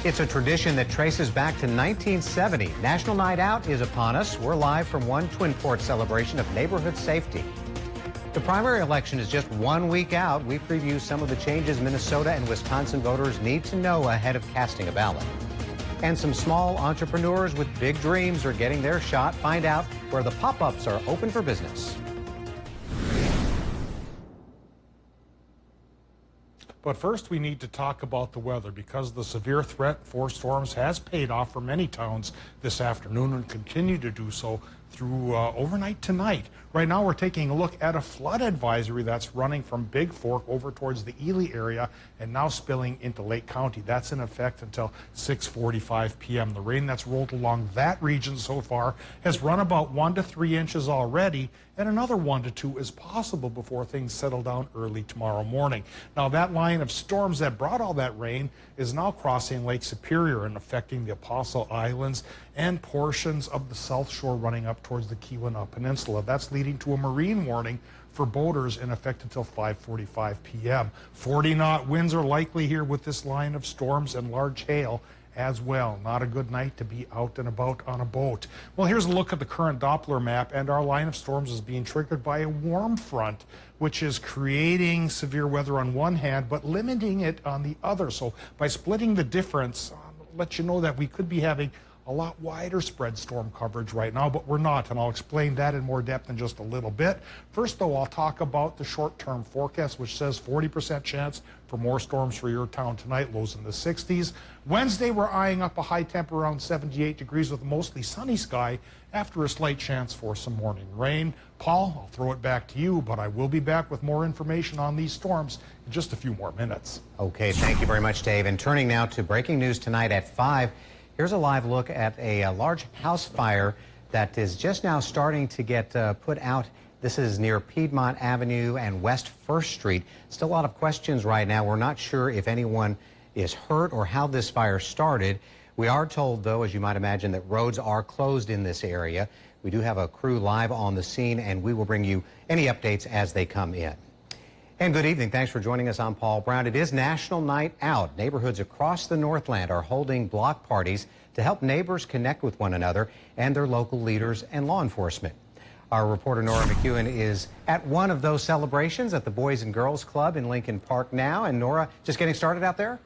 It's a tradition that traces back to 1970. National Night Out is upon us. We're live from one Twin Port celebration of neighborhood safety. The primary election is just 1 week out. We preview some of the changes Minnesota and Wisconsin voters need to know ahead of casting a ballot. And some small entrepreneurs with big dreams are getting their shot. Find out where the pop-ups are open for business. But first, we need to talk about the weather because the severe threat for storms has paid off for many towns this afternoon and continue to do so through overnight tonight. Right now, we're taking a look at a flood advisory that's running from Big Fork over towards the Ely area and now spilling into Lake County. That's in effect until 6:45 p.m. The rain that's rolled along that region so far has run about 1 to 3 inches already, and another 1 to 2 is possible before things settle down early tomorrow morning. Now, that line of storms that brought all that rain is now crossing Lake Superior and affecting the Apostle Islands and portions of the South Shore running up towards the Keweenaw Peninsula. That's leading to a marine warning for boaters in effect until 5:45 p.m. 40-knot winds are likely here with this line of storms and large hail as well. Not a good night to be out and about on a boat. Well, here's a look at the current Doppler map, and our line of storms is being triggered by a warm front, which is creating severe weather on one hand, but limiting it on the other. So by splitting the difference, I'll let you know that we could be having a lot wider spread storm coverage right now, but we're not, and I'll explain that in more depth in just a little bit. First, though, I'll talk about the short-term forecast, which says 40% chance for more storms for your town tonight, lows in the 60s. Wednesday, we're eyeing up a high temp around 78 degrees with a mostly sunny sky after a slight chance for some morning rain. Paul, I'll throw it back to you, but I will be back with more information on these storms in just a few more minutes. Okay, thank you very much, Dave. And turning now to breaking news tonight at 5. Here's a live look at a large house fire that is just now starting to get put out. This is near Piedmont Avenue and West 1st Street. Still a lot of questions right now. We're not sure if anyone is hurt or how this fire started. We are told, though, as you might imagine, that roads are closed in this area. We do have a crew live on the scene, and we will bring you any updates as they come in. And good evening. Thanks for joining us. I'm Paul Brown. It is National Night Out. Neighborhoods across the Northland are holding block parties to help neighbors connect with one another and their local leaders and law enforcement. Our reporter Nora McEwen is at one of those celebrations at the Boys and Girls Club in Lincoln Park now. And Nora, just getting started out there?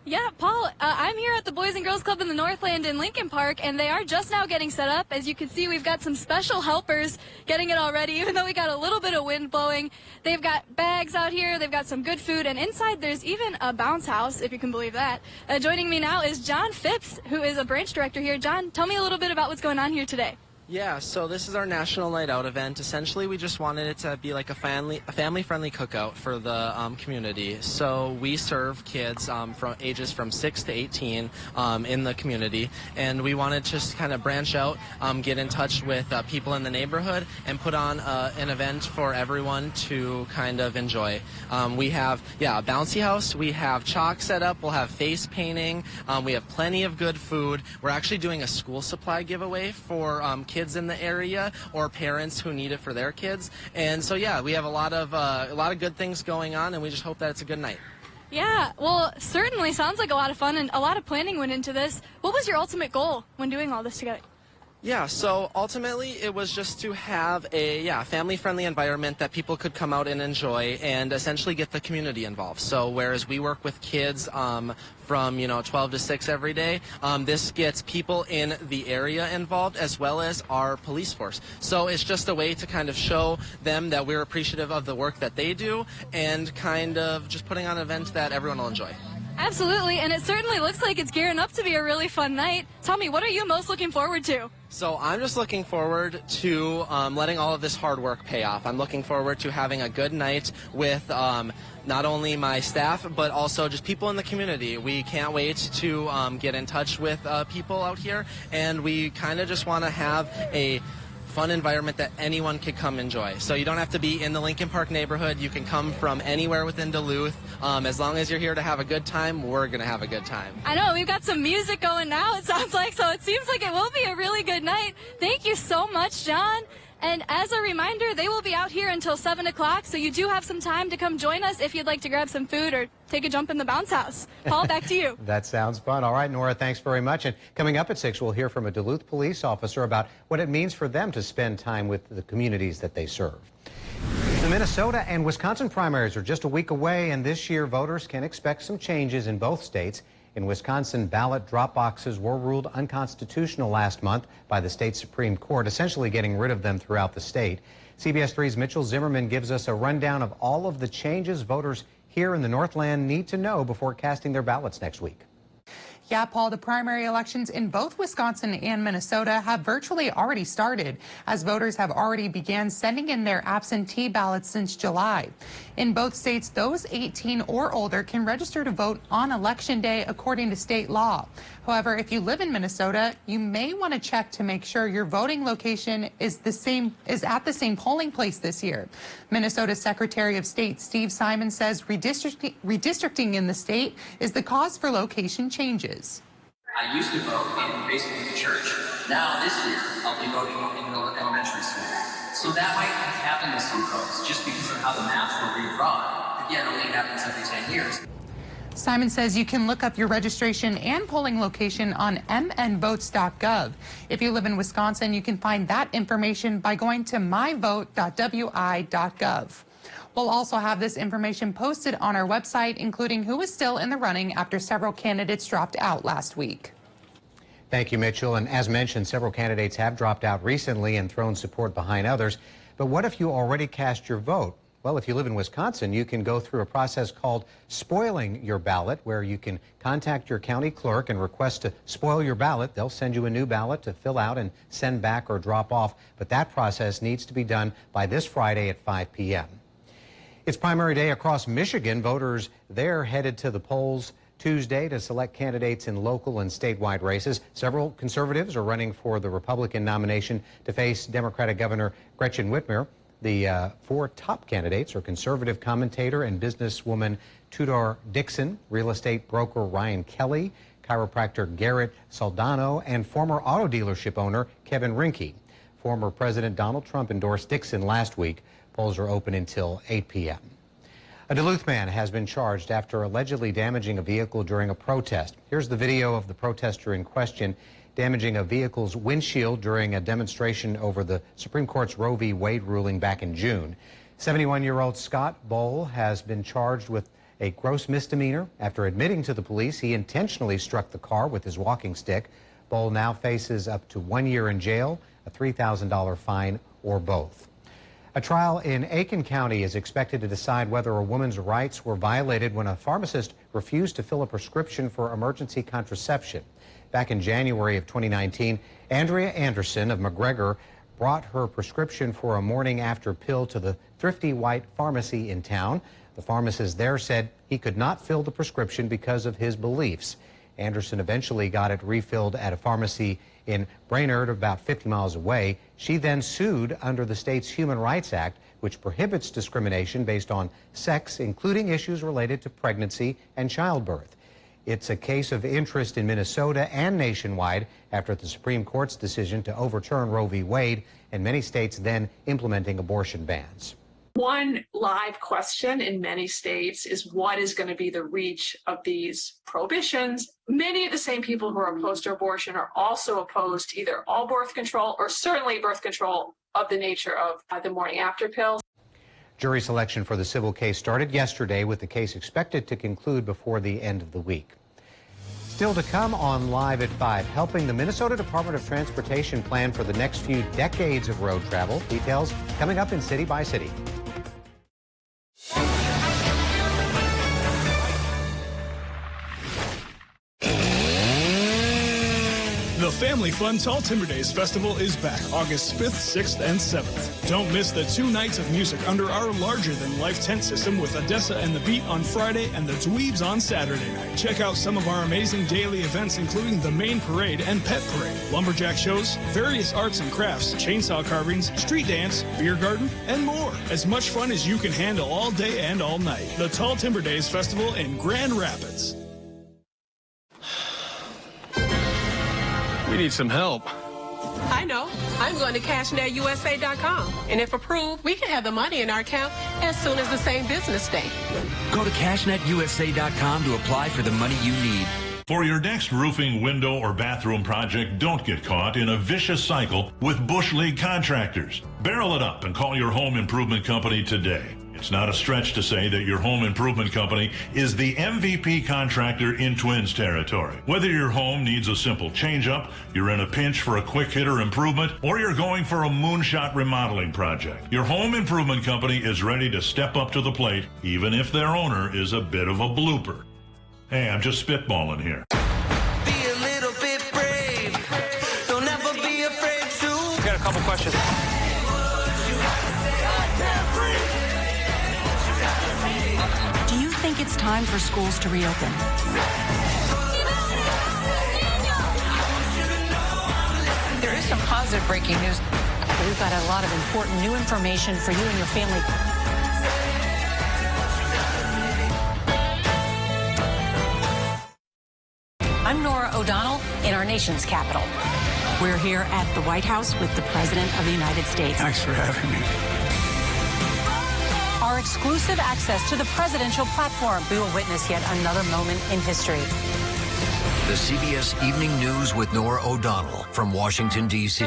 Yeah, Paul, I'm here at the Boys and Girls Club in the Northland in Lincoln Park, and they are just now getting set up. As you can see, we've got some special helpers getting it already, even though we got a little bit of wind blowing. They've got bags out here, they've got some good food, and inside there's even a bounce house, if you can believe that. Joining me now is John Phipps, who is a branch director here. John, tell me a little bit about what's going on here today. Yeah, so this is our National Night Out event. Essentially, we just wanted it to be like a family-friendly cookout for the community. So we serve kids from ages from 6 to 18 in the community, and we wanted to just kind of branch out, get in touch with people in the neighborhood, and put on an event for everyone to kind of enjoy. We have, a bouncy house. We have chalk set up. We'll have face painting. We have plenty of good food. We're actually doing a school supply giveaway for kids in the area or parents who need it for their kids. And so, yeah, we have a lot of good things going on, and we just hope that it's a good night. Yeah, well, certainly sounds like a lot of fun, and a lot of planning went into this. What was your ultimate goal when doing all this together? Yeah, so ultimately it was just to have a family-friendly environment that people could come out and enjoy and essentially get the community involved. So whereas we work with kids from 12 to 6 every day, this gets people in the area involved as well as our police force. So it's just a way to kind of show them that we're appreciative of the work that they do and kind of just putting on an event that everyone will enjoy. Absolutely, and it certainly looks like it's gearing up to be a really fun night. Tell me, what are you most looking forward to? So I'm just looking forward to letting all of this hard work pay off. I'm looking forward to having a good night with not only my staff, but also just people in the community. We can't wait to get in touch with people out here, and we kind of just want to have a fun environment that anyone could come enjoy. So you don't have to be in the Lincoln Park neighborhood. You can come from anywhere within Duluth. As long as you're here to have a good time, we're going to have a good time. I know, we've got some music going now, it sounds like, so it seems like it will be a really good night. Thank you so much, John. And as a reminder, they will be out here until 7 o'clock, so you do have some time to come join us if you'd like to grab some food or take a jump in the bounce house. Paul, back to you. That sounds fun. All right, Nora, thanks very much. And coming up at 6, we'll hear from a Duluth police officer about what it means for them to spend time with the communities that they serve. The Minnesota and Wisconsin primaries are just a week away, and this year voters can expect some changes in both states. In Wisconsin, ballot drop boxes were ruled unconstitutional last month by the state Supreme Court, essentially getting rid of them throughout the state. CBS 3's Mitchell Zimmerman gives us a rundown of all of the changes voters here in the Northland need to know before casting their ballots next week. Yeah, Paul, the primary elections in both Wisconsin and Minnesota have virtually already started, as voters have already began sending in their absentee ballots since July. In both states, those 18 or older can register to vote on Election Day according to state law. However, if you live in Minnesota, you may want to check to make sure your voting location is at the same polling place this year. Minnesota's Secretary of State Steve Simon says redistricting in the state is the cause for location changes. I used to vote in basically the church. Now this year, I'll be voting in elementary school. So that might happen to some folks just because of how the maps were redrawn. Again, it only happens every 10 years. Simon says you can look up your registration and polling location on mnvotes.gov. If you live in Wisconsin, you can find that information by going to myvote.wi.gov. We'll also have this information posted on our website, including who is still in the running after several candidates dropped out last week. Thank you, Mitchell. And as mentioned, several candidates have dropped out recently and thrown support behind others. But what if you already cast your vote? Well, if you live in Wisconsin, you can go through a process called spoiling your ballot, where you can contact your county clerk and request to spoil your ballot. They'll send you a new ballot to fill out and send back or drop off. But that process needs to be done by this Friday at 5 p.m. It's primary day across Michigan. Voters there headed to the polls Tuesday to select candidates in local and statewide races. Several conservatives are running for the Republican nomination to face Democratic Governor Gretchen Whitmer. The 4 top candidates are conservative commentator and businesswoman Tudor Dixon, real estate broker Ryan Kelly, chiropractor Garrett Soldano, and former auto dealership owner Kevin Rinke. Former President Donald Trump endorsed Dixon last week. Polls are open until 8 p.m. A Duluth man has been charged after allegedly damaging a vehicle during a protest. Here's the video of the protester in question damaging a vehicle's windshield during a demonstration over the Supreme Court's Roe v. Wade ruling back in June. 71-year-old Scott Bohl has been charged with a gross misdemeanor after admitting to the police he intentionally struck the car with his walking stick. Bohl now faces up to 1 year in jail, a $3,000 fine, or both. A trial in Aiken County is expected to decide whether a woman's rights were violated when a pharmacist refused to fill a prescription for emergency contraception. Back in January of 2019, Andrea Anderson of McGregor brought her prescription for a morning after pill to the Thrifty White Pharmacy in town. The pharmacist there said he could not fill the prescription because of his beliefs. Anderson eventually got it refilled at a pharmacy in Brainerd, about 50 miles away. She then sued under the state's Human Rights Act, which prohibits discrimination based on sex, including issues related to pregnancy and childbirth. It's a case of interest in Minnesota and nationwide after the Supreme Court's decision to overturn Roe v. Wade and many states then implementing abortion bans. One live question in many states is what is going to be the reach of these prohibitions. Many of the same people who are opposed to abortion are also opposed to either all birth control or certainly birth control of the nature of the morning after pill. Jury selection for the civil case started yesterday, with the case expected to conclude before the end of the week. Still to come on Live at 5, helping the Minnesota Department of Transportation plan for the next few decades of road travel. Details coming up in City by City. The Family Fun Tall Timber Days Festival is back August 5th, 6th, and 7th. Don't miss the 2 nights of music under our larger-than-life tent system with Odessa and the Beat on Friday and the Dweebs on Saturday night. Check out some of our amazing daily events, including the main parade and pet parade, lumberjack shows, various arts and crafts, chainsaw carvings, street dance, beer garden, and more. As much fun as you can handle all day and all night. The Tall Timber Days Festival in Grand Rapids. We need some help. I know. I'm going to CashNetUSA.com. And if approved, we can have the money in our account as soon as the same business day. Go to CashNetUSA.com to apply for the money you need. For your next roofing, window, or bathroom project, don't get caught in a vicious cycle with Bush League contractors. Barrel it up and call your home improvement company today. It's not a stretch to say that your home improvement company is the MVP contractor in Twins territory. Whether your home needs a simple change-up, you're in a pinch for a quick hitter improvement, or you're going for a moonshot remodeling project, your home improvement company is ready to step up to the plate, even if their owner is a bit of a blooper. Hey, I'm just spitballing here. Be a little bit brave. Don't ever be afraid to. Got a couple questions. Do you think it's time for schools to reopen? There is some positive breaking news. We've got a lot of important new information for you and your family. I'm Nora O'Donnell in our nation's capital. We're here at the White House with the President of the United States. Thanks for having me. Our exclusive access to the presidential platform. We will witness yet another moment in history. The CBS Evening News with Nora O'Donnell from Washington, D.C.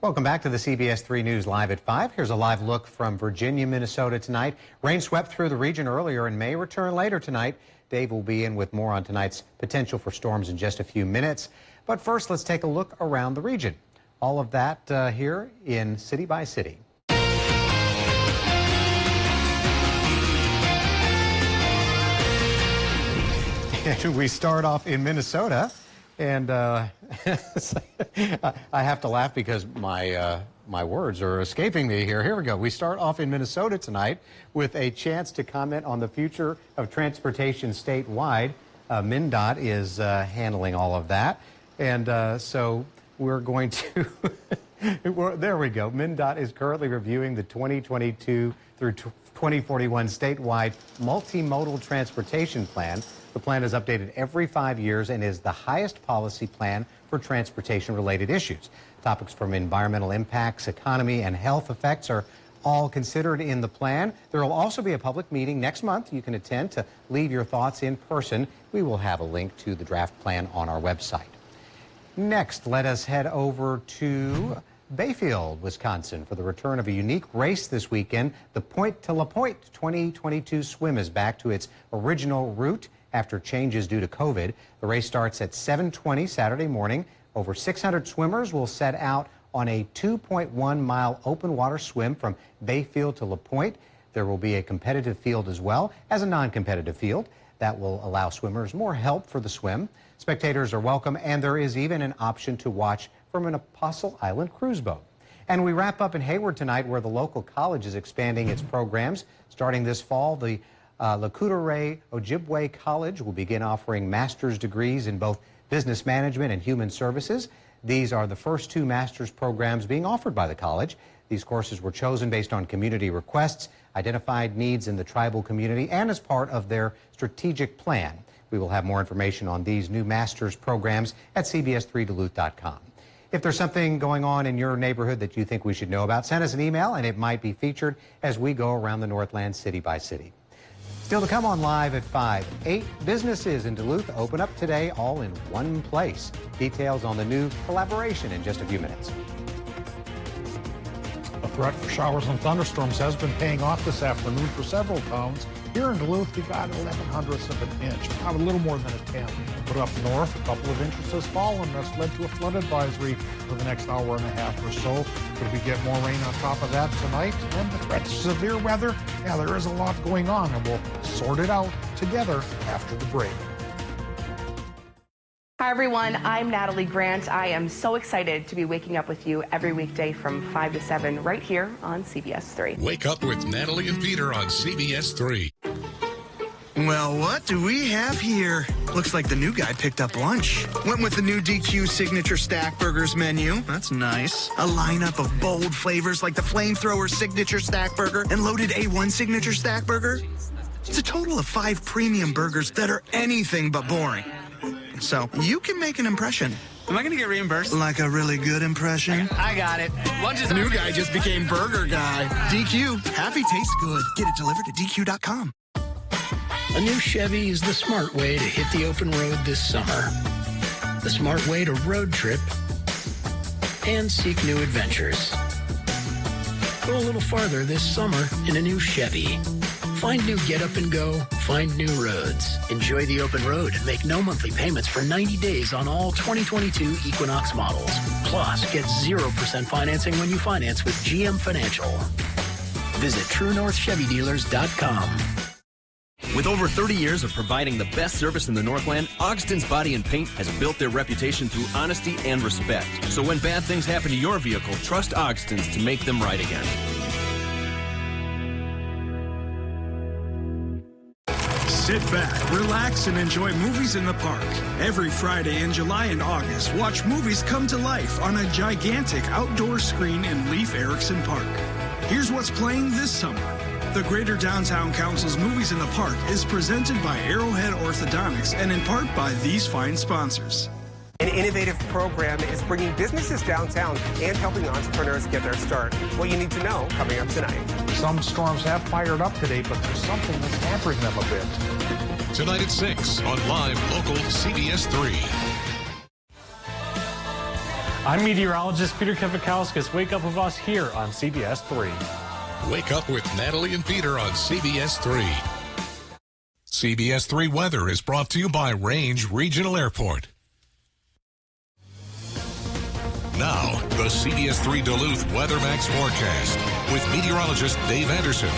Welcome back to the CBS 3 News Live at 5. Here's a live look from Virginia, Minnesota tonight. Rain swept through the region earlier and may return later tonight. Dave will be in with more on tonight's potential for storms in just a few minutes. But first, let's take a look around the region. All of that here in City by City. And we start off in Minnesota. And I have to laugh because my words are escaping me here. Here we go. We start off in Minnesota tonight with a chance to comment on the future of transportation statewide. MnDOT is handling all of that. And so we're going to, there we go. MnDOT is currently reviewing the 2022 through 2041 statewide multimodal transportation plan. The plan is updated every 5 years and is the highest policy plan for transportation-related issues. Topics from environmental impacts, economy, and health effects are all considered in the plan. There will also be a public meeting next month you can attend to leave your thoughts in person. We will have a link to the draft plan on our website. Next, let us head over to Bayfield, Wisconsin, for the return of a unique race this weekend. The Point to La Pointe 2022 swim is back to its original route after changes due to COVID. The race starts at 7:20 Saturday morning. Over 600 swimmers will set out on a 2.1-mile open water swim from Bayfield to La Pointe. There will be a competitive field as well as a non-competitive field that will allow swimmers more help for the swim. Spectators are welcome, and there is even an option to watch from an Apostle Island cruise boat. And we wrap up in Hayward tonight, where the local college is expanding its programs. Starting this fall, the Lakudere Ojibwe College will begin offering master's degrees in both business management and human services. These are the first two master's programs being offered by the college. These courses were chosen based on community requests, identified needs in the tribal community, and as part of their strategic plan. We will have more information on these new master's programs at CBS3Duluth.com. If there's something going on in your neighborhood that you think we should know about, send us an email and it might be featured as we go around the Northland city by city. Still to come on Live at 5. 8 businesses in Duluth open up today, all in one place. Details on the new collaboration in just a few minutes. The threat for showers and thunderstorms has been paying off this afternoon for several towns. Here in Duluth, we got 11/100ths of an inch, about a little more than a tenth. But up north, a couple of inches has fallen. That's led to a flood advisory for the next hour and a half or so. Could we get more rain on top of that tonight? And the threat to severe weather? Yeah, there is a lot going on, and we'll sort it out together after the break. Hi everyone, I'm Natalie Grant. I am so excited to be waking up with you every weekday from 5 to 7 right here on CBS 3. Wake up with Natalie and Peter on CBS 3. Well, what do we have here? Looks like the new guy picked up lunch. Went with the new DQ Signature Stack Burgers menu. That's nice. A lineup of bold flavors like the Flamethrower Signature Stack Burger and Loaded A1 Signature Stack Burger. It's a total of 5 premium burgers that are anything but boring. So you can make an impression. Am I going to get reimbursed? Like a really good impression? I got it. Lunch is New guy just became burger guy. DQ, happy tastes good. Get it delivered at DQ.com. A new Chevy is the smart way to hit the open road this summer. The smart way to road trip and seek new adventures. Go a little farther this summer in a new Chevy. Find new get up and go, find new roads. Enjoy the open road and make no monthly payments for 90 days on all 2022 Equinox models. Plus, get 0% financing when you finance with GM Financial. Visit TrueNorthChevyDealers.com. With over 30 years of providing the best service in the Northland, Ogston's Body and Paint has built their reputation through honesty and respect. So when bad things happen to your vehicle, trust Ogston's to make them right again. Sit back, relax, and enjoy movies in the park. Every Friday in July and August, watch movies come to life on a gigantic outdoor screen in Leif Erikson Park. Here's what's playing this summer. The Greater Downtown Council's Movies in the Park is presented by Arrowhead Orthodontics and in part by these fine sponsors. An innovative program is bringing businesses downtown and helping entrepreneurs get their start. What you need to know coming up tonight. Some storms have fired up today, but there's something that's hampering them a bit. Tonight at 6 on live local CBS 3. I'm meteorologist Peter Kevikauskas. Wake up with us here on CBS 3. Wake up with Natalie and Peter on CBS 3. CBS 3 weather is brought to you by Range Regional Airport. Now, the CBS 3 Duluth Weather Max forecast with meteorologist Dave Anderson.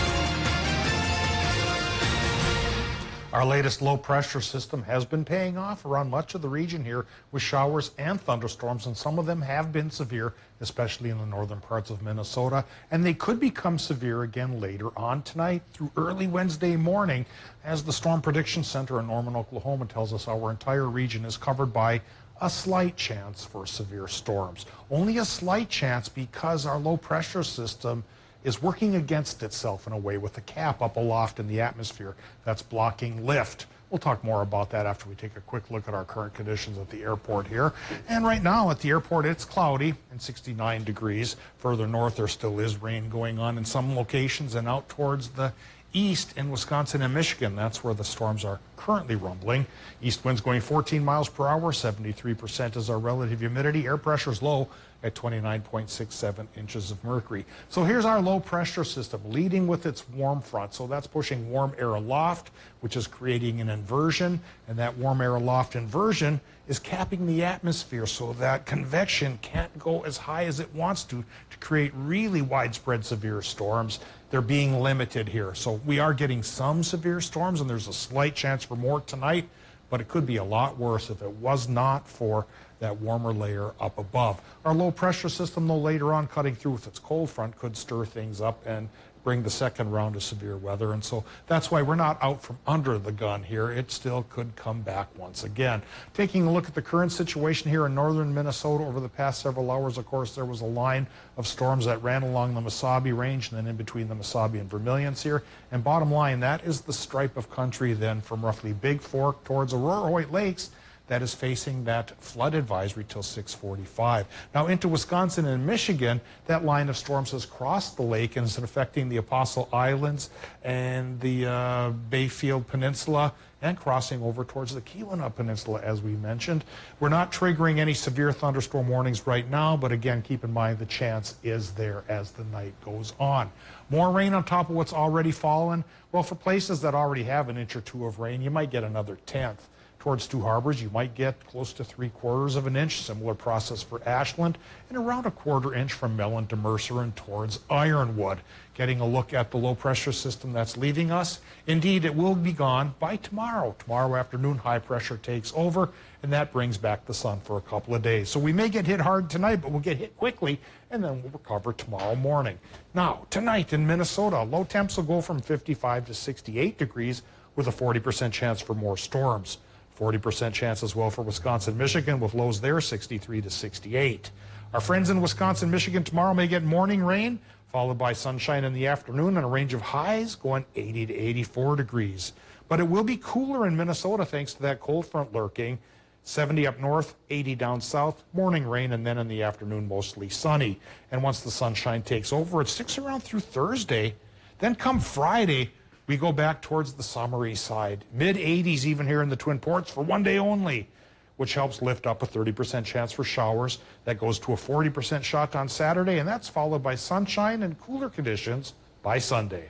Our latest low pressure system has been paying off around much of the region here with showers and thunderstorms, and some of them have been severe, especially in the northern parts of Minnesota, and they could become severe again later on tonight through early Wednesday morning, as the Storm Prediction Center in Norman, Oklahoma tells us our entire region is covered by a slight chance for severe storms. Only a slight chance because our low pressure system is working against itself in a way with a cap up aloft in the atmosphere that's blocking lift. We'll talk more about that after we take a quick look at our current conditions at the airport here. And right now at the airport, it's cloudy and 69 degrees. Further north, there still is rain going on in some locations, and out towards the east in Wisconsin and Michigan, that's where the storms are currently rumbling. East winds going 14 miles per hour, 73% is our relative humidity. Air pressure is low at 29.67 inches of mercury. So here's our low pressure system leading with its warm front. So that's pushing warm air aloft, which is creating an inversion, and that warm air aloft inversion is capping the atmosphere so that convection can't go as high as it wants to create really widespread severe storms. They're being limited here. So we are getting some severe storms, and there's a slight chance for more tonight, but it could be a lot worse if it was not for that warmer layer up above. Our low pressure system, though, later on cutting through with its cold front could stir things up and bring the second round of severe weather. And so that's why we're not out from under the gun here. It still could come back once again. Taking a look at the current situation here in northern Minnesota over the past several hours, of course, there was a line of storms that ran along the Mesabi Range and then in between the Mesabi and Vermilions here. And bottom line, that is the stripe of country then from roughly Big Fork towards Aurora Hoyt Lakes that is facing that flood advisory till 6:45. Now into Wisconsin and Michigan, that line of storms has crossed the lake and is affecting the Apostle Islands and the Bayfield Peninsula and crossing over towards the Keweenaw Peninsula, as we mentioned. We're not triggering any severe thunderstorm warnings right now, but again, keep in mind the chance is there as the night goes on. More rain on top of what's already fallen. Well, for places that already have an inch or two of rain, you might get another tenth. Towards Two Harbors, you might get close to 3/4 of an inch. Similar process for Ashland, and around 1/4 inch from Mellon to Mercer and towards Ironwood. Getting a look at the low pressure system that's leaving us. Indeed, it will be gone by tomorrow. Tomorrow afternoon, high pressure takes over, and that brings back the sun for a couple of days. So we may get hit hard tonight, but we'll get hit quickly, and then we'll recover tomorrow morning. Now, tonight in Minnesota, low temps will go from 55 to 68 degrees with a 40% chance for more storms. 40% chance as well for Wisconsin, Michigan, with lows there 63 to 68. Our friends in Wisconsin, Michigan tomorrow may get morning rain, followed by sunshine in the afternoon and a range of highs going 80 to 84 degrees. But it will be cooler in Minnesota thanks to that cold front lurking. 70 up north, 80 down south, morning rain, and then in the afternoon mostly sunny. And once the sunshine takes over, it sticks around through Thursday. Then come Friday, we go back towards the summery side. Mid-80s even here in the Twin Ports for one day only, which helps lift up a 30% chance for showers. That goes to a 40% shot on Saturday, and that's followed by sunshine and cooler conditions by Sunday.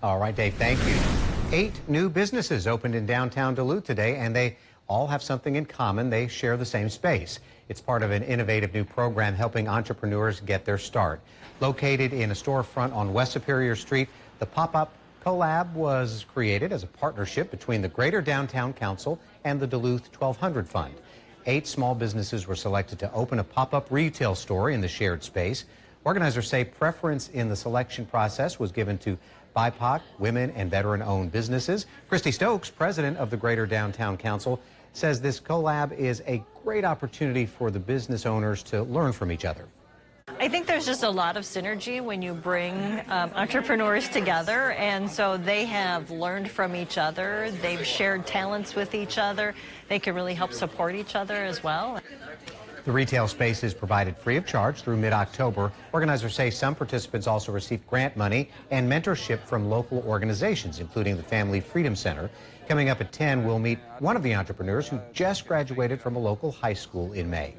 All right, Dave, thank you. 8 new businesses opened in downtown Duluth today, and they all have something in common. They share the same space. It's part of an innovative new program helping entrepreneurs get their start. Located in a storefront on West Superior Street, the pop-up collab was created as a partnership between the Greater Downtown Council and the Duluth 1200 Fund. 8 small businesses were selected to open a pop-up retail store in the shared space. Organizers say preference in the selection process was given to BIPOC, women, and veteran-owned businesses. Christy Stokes, president of the Greater Downtown Council, says this collab is a great opportunity for the business owners to learn from each other. I think there's just a lot of synergy when you bring entrepreneurs together, and so they have learned from each other. They've shared talents with each other. They can really help support each other as well. The retail space is provided free of charge through mid-October. Organizers say some participants also receive grant money and mentorship from local organizations, including the Family Freedom Center. Coming up at 10, we'll meet one of the entrepreneurs who just graduated from a local high school in May.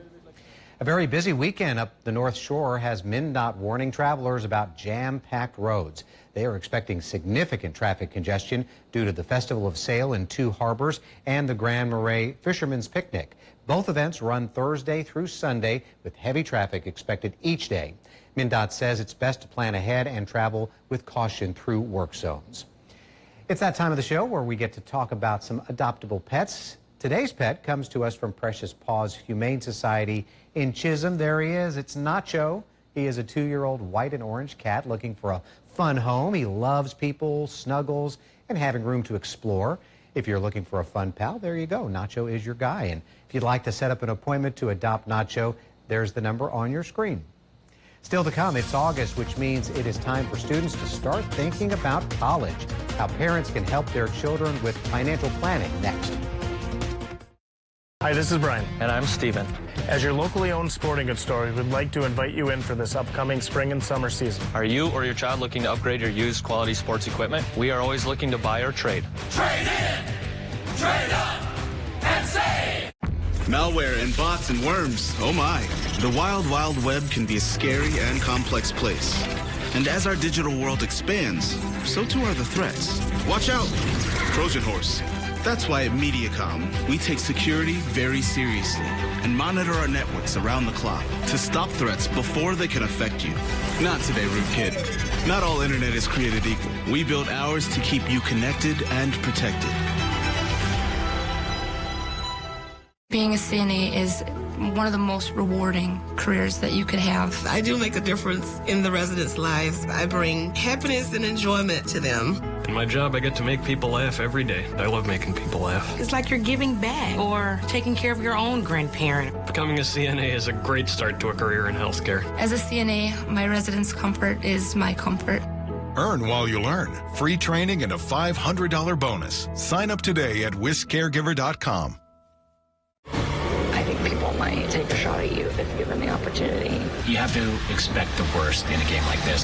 A very busy weekend up the North Shore has MnDOT warning travelers about jam-packed roads. They are expecting significant traffic congestion due to the Festival of Sail in 2 harbors and the Grand Marais Fisherman's Picnic. Both events run Thursday through Sunday with heavy traffic expected each day. MnDOT says it's best to plan ahead and travel with caution through work zones. It's that time of the show where we get to talk about some adoptable pets. Today's pet comes to us from Precious Paws Humane Society in Chisholm. There he is. It's Nacho. He is a 2-year-old white and orange cat looking for a fun home. He loves people, snuggles, and having room to explore. If you're looking for a fun pal, there you go. Nacho is your guy. And if you'd like to set up an appointment to adopt Nacho, there's the number on your screen. Still to come, it's August, which means it is time for students to start thinking about college. How parents can help their children with financial planning next. Hi, this is Brian. And I'm Steven. As your locally owned sporting goods store, we would like to invite you in for this upcoming spring and summer season. Are you or your child looking to upgrade or use quality sports equipment? We are always looking to buy or trade. Trade in, trade up, and save. Malware and bots and worms, oh my. The wild, wild web can be a scary and complex place. And as our digital world expands, so too are the threats. Watch out, Trojan horse. That's why at Mediacom, we take security very seriously and monitor our networks around the clock to stop threats before they can affect you. Not today, rude kid. Not all internet is created equal. We build ours to keep you connected and protected. Being a CNA is one of the most rewarding careers that you could have. I do make a difference in the residents' lives. I bring happiness and enjoyment to them. In my job, I get to make people laugh every day. I love making people laugh. It's like you're giving back or taking care of your own grandparent. Becoming a CNA is a great start to a career in healthcare. As a CNA, my residents' comfort is my comfort. Earn while you learn. Free training and a $500 bonus. Sign up today at wiscaregiver.com. I think people might take a shot at you if given the opportunity. You have to expect the worst in a game like this.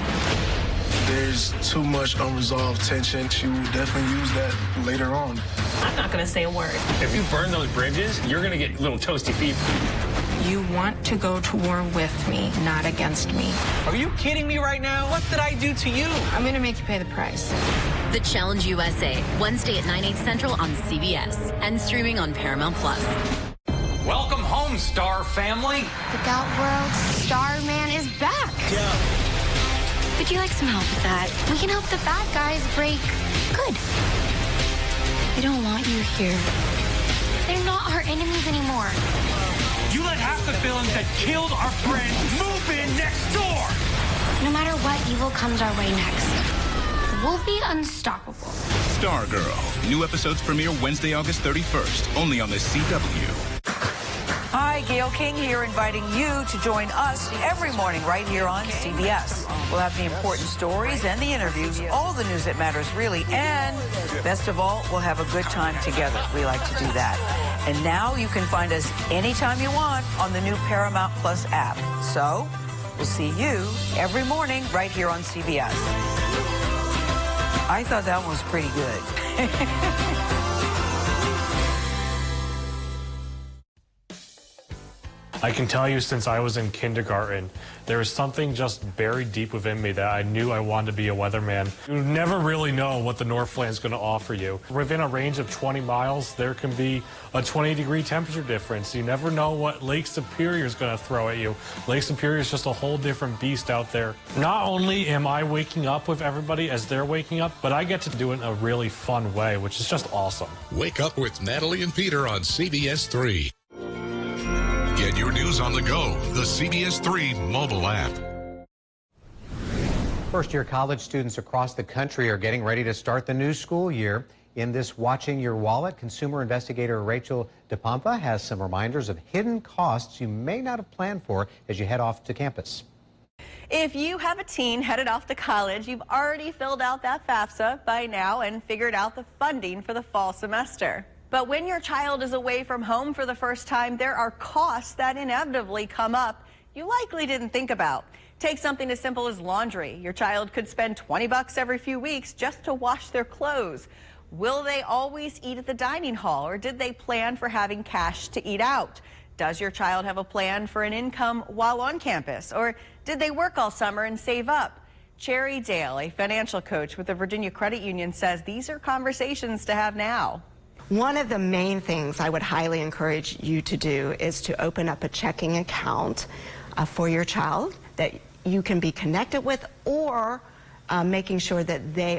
There's too much unresolved tension. She will definitely use that later on. I'm not going to say a word. If you burn those bridges, you're going to get little toasty feet. You want to go to war with me, not against me. Are you kidding me right now? What did I do to you? I'm going to make you pay the price. The Challenge USA, Wednesday at 9/8 Central on CBS and streaming on Paramount+. Welcome home, Star family. The Gout World Starman is back. Yeah. Would you like some help with that? We can help the bad guys break good. They don't want you here. They're not our enemies anymore. You let half the villains that killed our friends move in next door. No matter what evil comes our way next, we'll be unstoppable. Stargirl. New episodes premiere Wednesday, August 31st, only on the CW. I Hi, Gail King here, inviting you to join us every morning right here on CBS. We'll have the important stories and the interviews, all the news that matters really, and best of all, we'll have a good time together. We like to do that. And now you can find us anytime you want on the new Paramount Plus app. So we'll see you every morning right here on CBS. I thought that one was pretty good. I can tell you, since I was in kindergarten, there was something just buried deep within me that I knew I wanted to be a weatherman. You never really know what the Northland's going to offer you. Within a range of 20 miles, there can be a 20-degree temperature difference. You never know what Lake Superior is going to throw at you. Lake Superior is just a whole different beast out there. Not only am I waking up with everybody as they're waking up, but I get to do it in a really fun way, which is just awesome. Wake up with Natalie and Peter on CBS 3. Get your news on the go, the CBS 3 mobile app. First-year college students across the country are getting ready to start the new school year. In this Watching Your Wallet, consumer investigator Rachel DePompa has some reminders of hidden costs you may not have planned for as you head off to campus. If you have a teen headed off to college, you've already filled out that FAFSA by now and figured out the funding for the fall semester. But when your child is away from home for the first time, there are costs that inevitably come up you likely didn't think about. Take something as simple as laundry. Your child could spend $20 every few weeks just to wash their clothes. Will they always eat at the dining hall, or did they plan for having cash to eat out? Does your child have a plan for an income while on campus, or did they work all summer and save up? Cherry Dale, a financial coach with the Virginia Credit Union, says these are conversations to have now. One of the main things I would highly encourage you to do is to open up a checking account for your child that you can be connected with, or making sure that they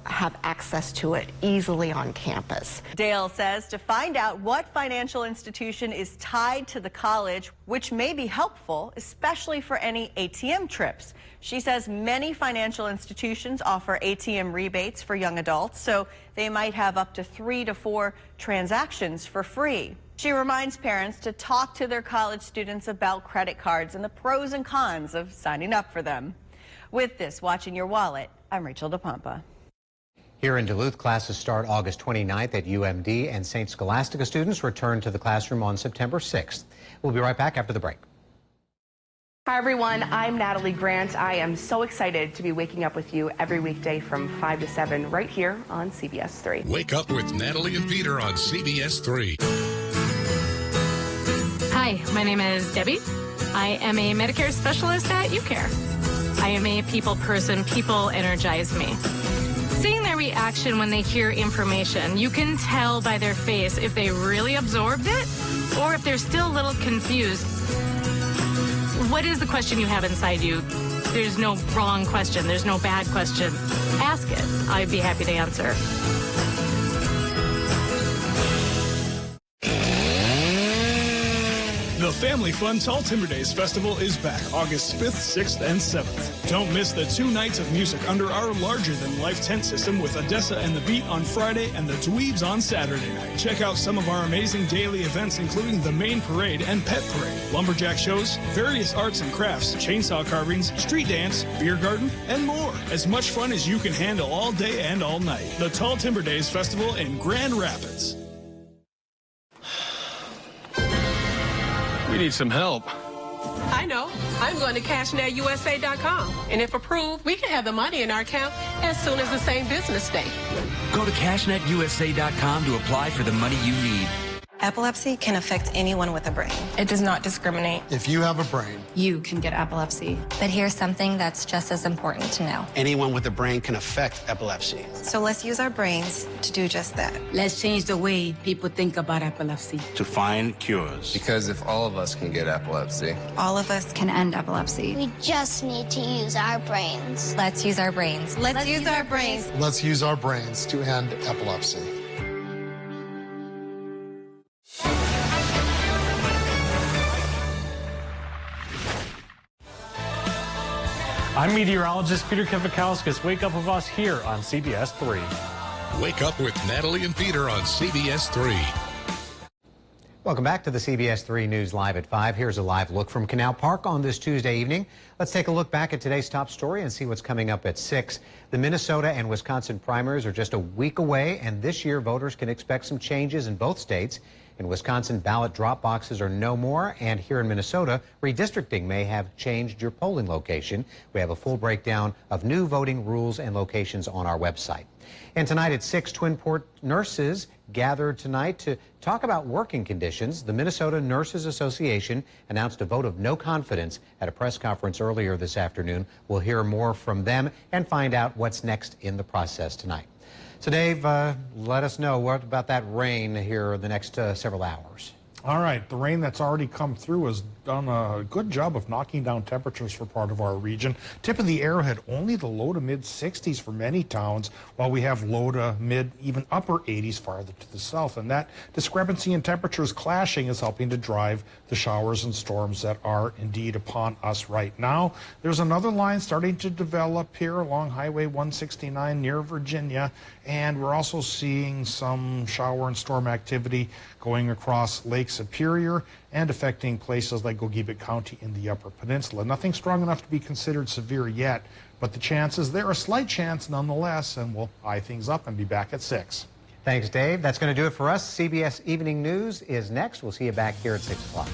have access to it easily on campus. Dale says to find out what financial institution is tied to the college, which may be helpful, especially for any ATM trips. She says many financial institutions offer ATM rebates for young adults, so they might have up to 3 to 4 transactions for free. She reminds parents to talk to their college students about credit cards and the pros and cons of signing up for them. With this, Watching Your Wallet, I'm Rachel DePompa. Here in Duluth, classes start August 29th at UMD, and St. Scholastica students return to the classroom on September 6th. We'll be right back after the break. Hi, everyone. I'm Natalie Grant. I am so excited to be waking up with you every weekday from 5 to 7 right here on CBS 3. Wake up with Natalie and Peter on CBS 3. Hi, my name is Debbie. I am a Medicare specialist at UCare. I am a people person. People energize me. Seeing their reaction when they hear information, you can tell by their face if they really absorbed it or if they're still a little confused. What is the question you have inside you? There's no wrong question. There's no bad question. Ask it. I'd be happy to answer. The Family Fun Tall Timber Days Festival is back August 5th, 6th, and 7th. Don't miss the 2 nights of music under our larger-than-life tent system with Odessa and the Beat on Friday and the Dweebs on Saturday night. Check out some of our amazing daily events, including the main parade and pet parade, lumberjack shows, various arts and crafts, chainsaw carvings, street dance, beer garden, and more. As much fun as you can handle all day and all night. The Tall Timber Days Festival in Grand Rapids. We need some help. I know. I'm going to CashNetUSA.com. And if approved, we can have the money in our account as soon as the same business day. Go to CashNetUSA.com to apply for the money you need. Epilepsy can affect anyone with a brain. It does not discriminate. If you have a brain, you can get epilepsy. But here's something that's just as important to know. Anyone with a brain can affect epilepsy. So let's use our brains to do just that. Let's change the way people think about epilepsy. To find cures. Because if all of us can get epilepsy, all of us can end epilepsy. We just need to use our brains. Let's use our brains. Let's use our brains. Let's use our brains to end epilepsy. I'm meteorologist Peter Kivakauskas. Wake up with us here on CBS 3. Wake up with Natalie and Peter on CBS 3. Welcome back to the CBS 3 News Live at 5. Here's a live look from Canal Park on this Tuesday evening. Let's take a look back at today's top story and see what's coming up at 6. The Minnesota and Wisconsin primaries are just a week away, and this year voters can expect some changes in both states. In Wisconsin, ballot drop boxes are no more, and here in Minnesota, redistricting may have changed your polling location. We have a full breakdown of new voting rules and locations on our website. And tonight at 6, Twin Port nurses gathered tonight to talk about working conditions. The Minnesota Nurses Association announced a vote of no confidence at a press conference earlier this afternoon. We'll hear more from them and find out what's next in the process tonight. So, Dave, let us know what about that rain here the next several hours. All right, the rain that's already come through has done a good job of knocking down temperatures for part of our region. Tip of the arrowhead, only the low to mid 60s for many towns, while we have low to mid, even upper 80s farther to the south. And that discrepancy in temperatures clashing is helping to drive the showers and storms that are indeed upon us right now. There's another line starting to develop here along Highway 169 near Virginia, and we're also seeing some shower and storm activity going across Lake Superior and affecting places like Gogebic County in the Upper Peninsula. Nothing strong enough to be considered severe yet, but the chances, they're a slight chance nonetheless, and we'll eye things up and be back at 6. Thanks, Dave. That's going to do it for us. CBS Evening News is next. We'll see you back here at 6 o'clock.